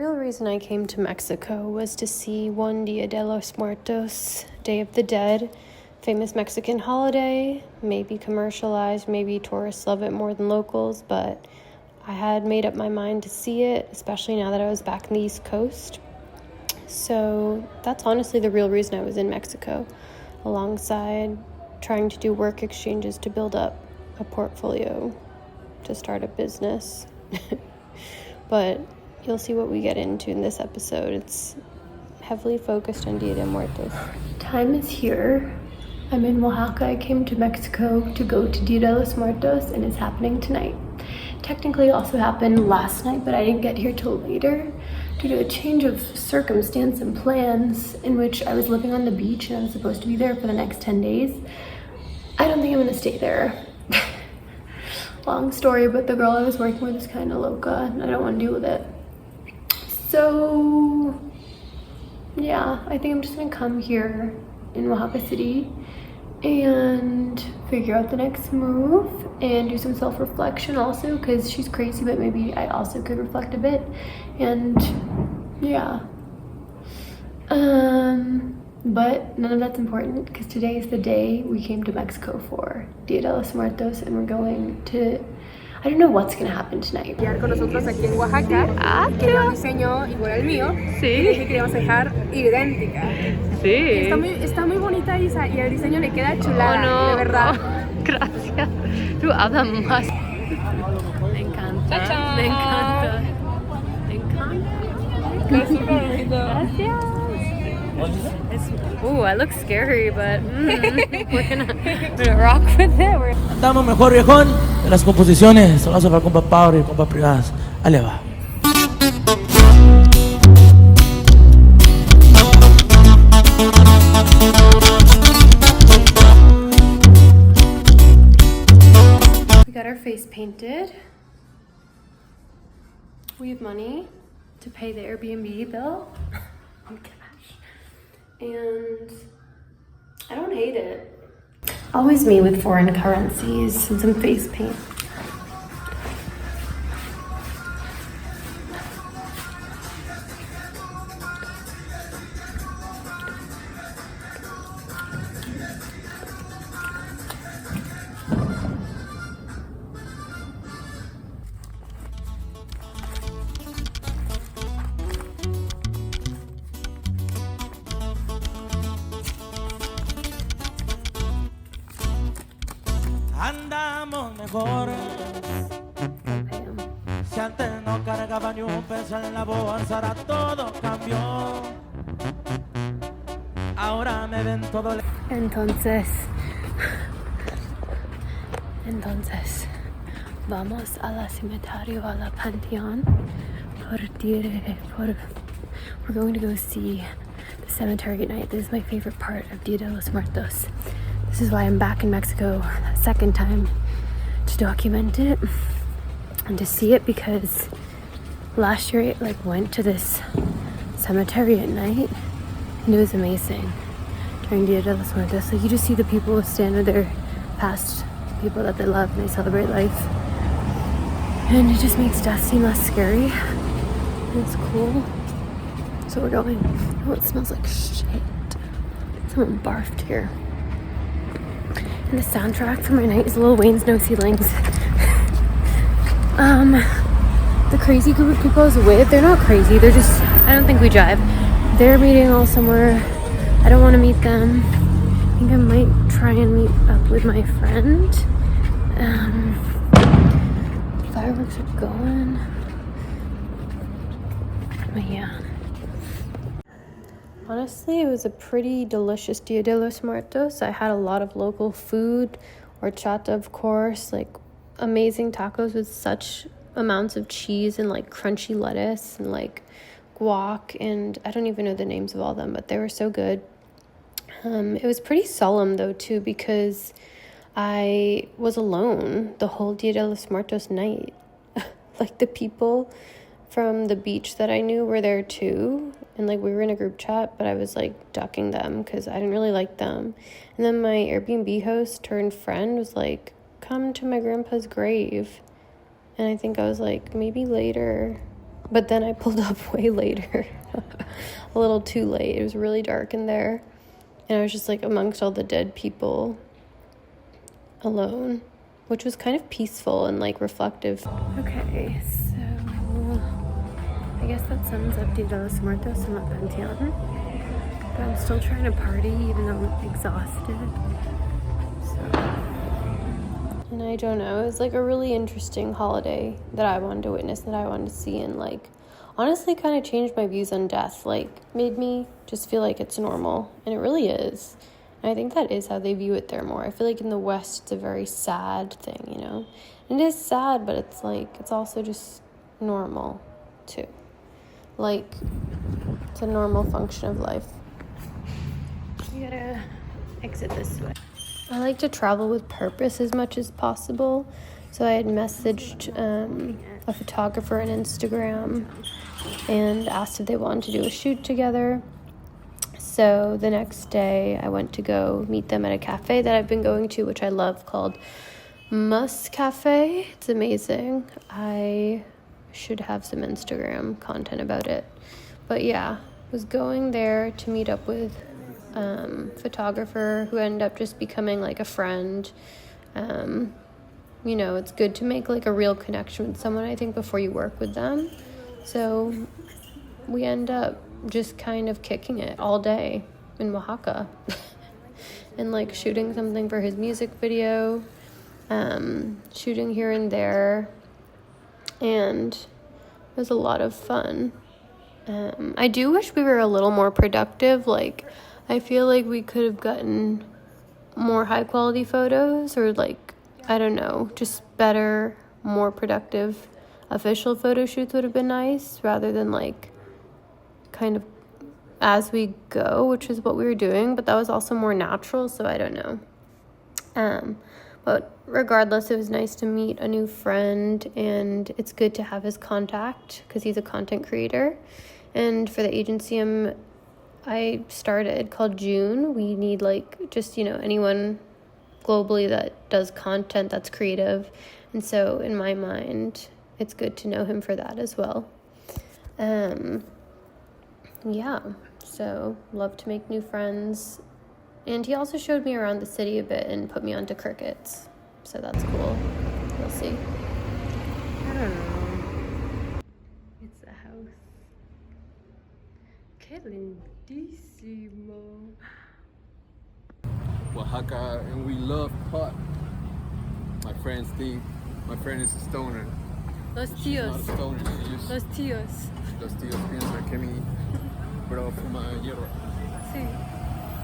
real reason I came to Mexico was to see one Dia de los Muertos, Day of the Dead, famous Mexican holiday, maybe commercialized, maybe tourists love it more than locals, but I had made up my mind to see it, especially now that I was back in the East Coast. So that's honestly the real reason I was in Mexico, alongside trying to do work exchanges to build up a portfolio to start a business. But you'll see what we get into in this episode. It's heavily focused on Dia de Muertos. Time is here. I'm in Oaxaca. I came to Mexico to go to Dia de los Muertos, and it's happening tonight. Technically, it also happened last night, but I didn't get here till later due to a change of circumstance and plans in which I was living on the beach and I was supposed to be there for the next 10 days. I don't think I'm gonna stay there. Long story, but the girl I was working with is kind of loca and I don't want to deal with it. So yeah, I think I'm just gonna come here in Oaxaca City and figure out the next move and do some self-reflection also, because she's crazy, but maybe I also could reflect a bit. And yeah, but none of that's important because today is the day we came to Mexico for, Dia de los Muertos, and we're going to, I don't know what's gonna happen tonight. Con nosotros aquí en Oaxaca, que un diseño igual al mío, y que queríamos dejar idéntica. Sí. Está muy bonita Isa, y el diseño le queda chulada, de verdad. Gracias. Tú hablas más. Me encanta. Cha-cha. Me encanta. Me encanta. Gracias. Ooh, I look scary, but we're gonna rock with it. Andamos mejor, viejón. En las composiciones se va a hacer para compas power y compas privadas. Ahí le va. We got our face painted. We have money to pay the Airbnb bill in cash. And I don't hate it. Always me with foreign currencies and some face paint. Andamos mejor. Si antes no cargaba ni un peso en la bolsa, ahora todo cambió. Ahora me ven todo. Entonces, vamos a la cementerio, a la panteón, we're going to go see the cemetery at night. This is my favorite part of Dia de los Muertos. This is why I'm back in Mexico a second time, to document it and to see it, because last year I went to this cemetery at night and it was amazing during Dia de los Muertos. You just see the people stand with their past people that they love and they celebrate life, and it just makes death seem less scary, and it's cool. So we're going. Oh, it smells like shit. Someone barfed here. And the soundtrack for my night is Lil Wayne's No Ceilings. The crazy group of people I was with, they're not crazy, they're just, I don't think we jive. They're meeting all somewhere. I don't want to meet them. I think I might try and meet up with my friend. Fireworks are going. But yeah. Honestly, it was a pretty delicious Dia de los Muertos. I had a lot of local food, horchata, of course, amazing tacos with such amounts of cheese and crunchy lettuce and guac, and I don't even know the names of all of them, but they were so good. It was pretty solemn though too, because I was alone the whole Dia de los Muertos night. The people from the beach that I knew were there too, and we were in a group chat, but I was ducking them because I didn't really like them. And then my Airbnb host turned friend was come to my grandpa's grave, and I think I was maybe later, But then I pulled up way later, a little too late. It was really dark in there. And I was just like amongst all the dead people alone, which was kind of peaceful and like reflective. Okay, so I guess that sums up Dia de los Muertos in La Panteon. But I'm still trying to party even though I'm exhausted. And I don't know, it was like a really interesting holiday that I wanted to witness, that I wanted to see, and like honestly kind of changed my views on death, like made me just feel like it's normal, and it really is. And I think that is how they view it there more. I feel like in the West it's a very sad thing, you know? And it is sad, but it's like, it's also just normal too. Like, it's a normal function of life. You gotta exit this way. I like to travel with purpose as much as possible. So I had messaged a photographer on Instagram and asked if they wanted to do a shoot together. So the next day I went to go meet them at a cafe that I've been going to, which I love, called Mus Cafe. It's amazing. I should have some Instagram content about it. But yeah, was going there to meet up with photographer who ended up just becoming like a friend. You know, it's good to make like a real connection with someone, I think, before you work with them. So we end up just kind of kicking it all day in Oaxaca and like shooting something for his music video, shooting here and there, and it was a lot of fun. I do wish we were a little more productive. Like, I feel like we could have gotten more high quality photos, or like, I don't know, just better, more productive official photo shoots would have been nice, rather than like kind of as we go, which is what we were doing, but that was also more natural, so I don't know. But regardless, it was nice to meet a new friend, and it's good to have his contact because he's a content creator. And for the agency I started, called June, we need like just, you know, anyone globally that does content that's creative. And so in my mind, it's good to know him for that as well. Yeah, so love to make new friends. And he also showed me around the city a bit and put me onto crickets. So that's cool. We'll see. I don't know. It's a house. Que lindísimo. Oaxaca, and we love pot. My friend is a stoner. Los She's not tíos. a stoner. Los tíos. Los tíos piensan que mi bro fuma hierba. Sí.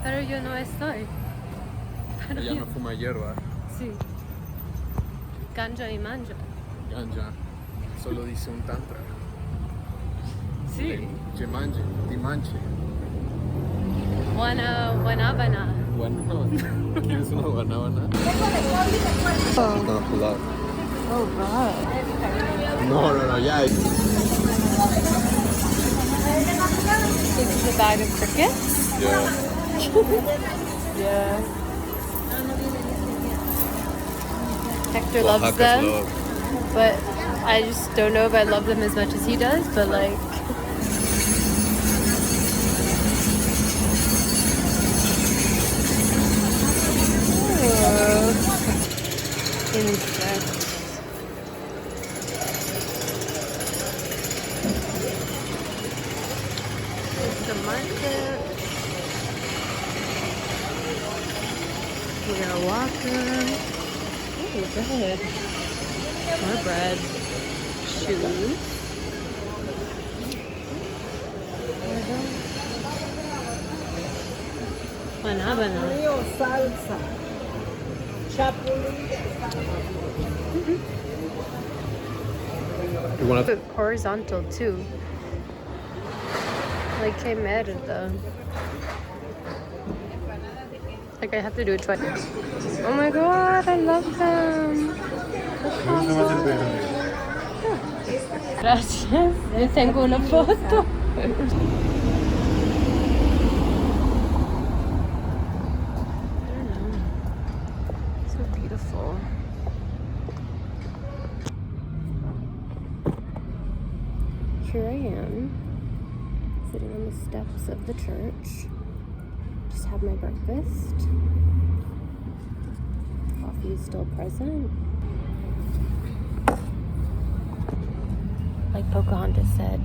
Pero yo no estoy. Pero Ella no fuma hierba. Sí. Ganja y manja. Ganja. Solo dice un tantra. Sí. Jemanje, dimanche. Guanábana. Guanábana. ¿Quieres una guanábana? Oh. No, pull out. Oh, God. No, yeah. This is a bag of crickets? Yeah. Yeah. Hector loves Oaxaca's them, love. but I just don't know if I love them as much as he does, but like... Insects. It's the market. We are walking. Oh, bread. More bread. Shoes. Guanábana. Salsa. You wanna? But horizontal too. Like que merda. Like I have to do it twice. Oh my god, I love them. Gracias. Yo tengo una foto. here I am, sitting on the steps of the church. Just had my breakfast. Coffee is still present. Like Pocahontas said.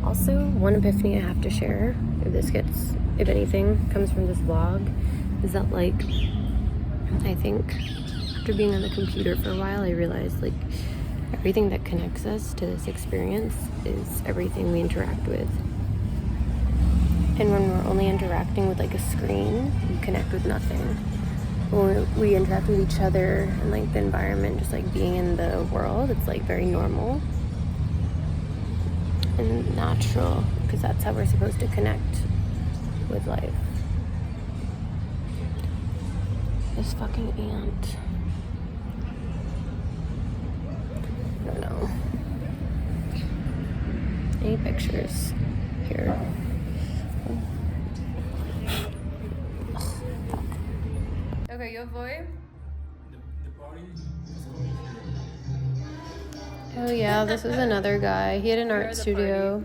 Also, one epiphany I have to share, if anything comes from this vlog, is that like, I think after being on the computer for a while, I realized like everything that connects us to this experience is everything we interact with. And when we're only interacting with like a screen, we connect with nothing. When we interact with each other and like the environment, just like being in the world, it's like very normal and natural, because that's how we're supposed to connect with life. This fucking ant. I don't know. Any pictures here? Oh, fuck. Okay, yo voy. Oh yeah, this was another guy. He had an art studio.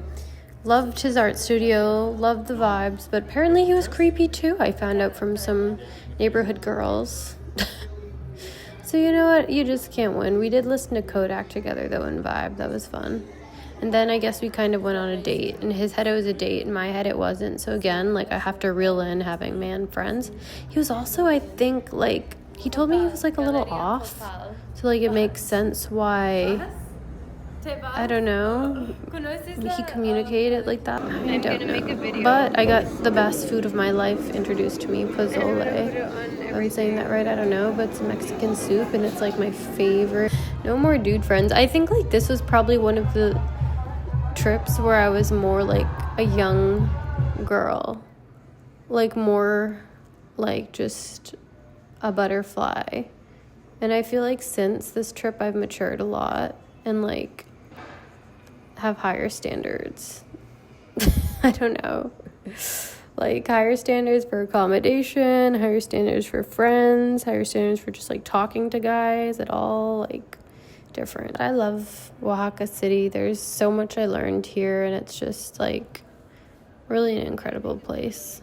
Loved his art studio, loved the vibes, but apparently he was creepy too, I found out from some neighborhood girls. So you know what? You just can't win. We did listen to Kodak together though and vibe. That was fun. And then I guess we kind of went on a date. In his head it was a date, in my head it wasn't. So again, like I have to reel in having man friends. He was also, I think, like, he told me he was like a little off. So like it makes sense why, I don't know, he communicated like that. I don't know. But I got the best food of my life introduced to me, pozole. I'm saying that right, I don't know, but it's a Mexican soup and it's like my favorite. No more dude friends. I think like this was probably one of the trips where I was more like a young girl. Like more like just a butterfly. And I feel like since this trip I've matured a lot and like have higher standards. I don't know. Like higher standards for accommodation, higher standards for friends, higher standards for just like talking to guys at all, like different. I love Oaxaca City. There's so much I learned here and it's just like really an incredible place.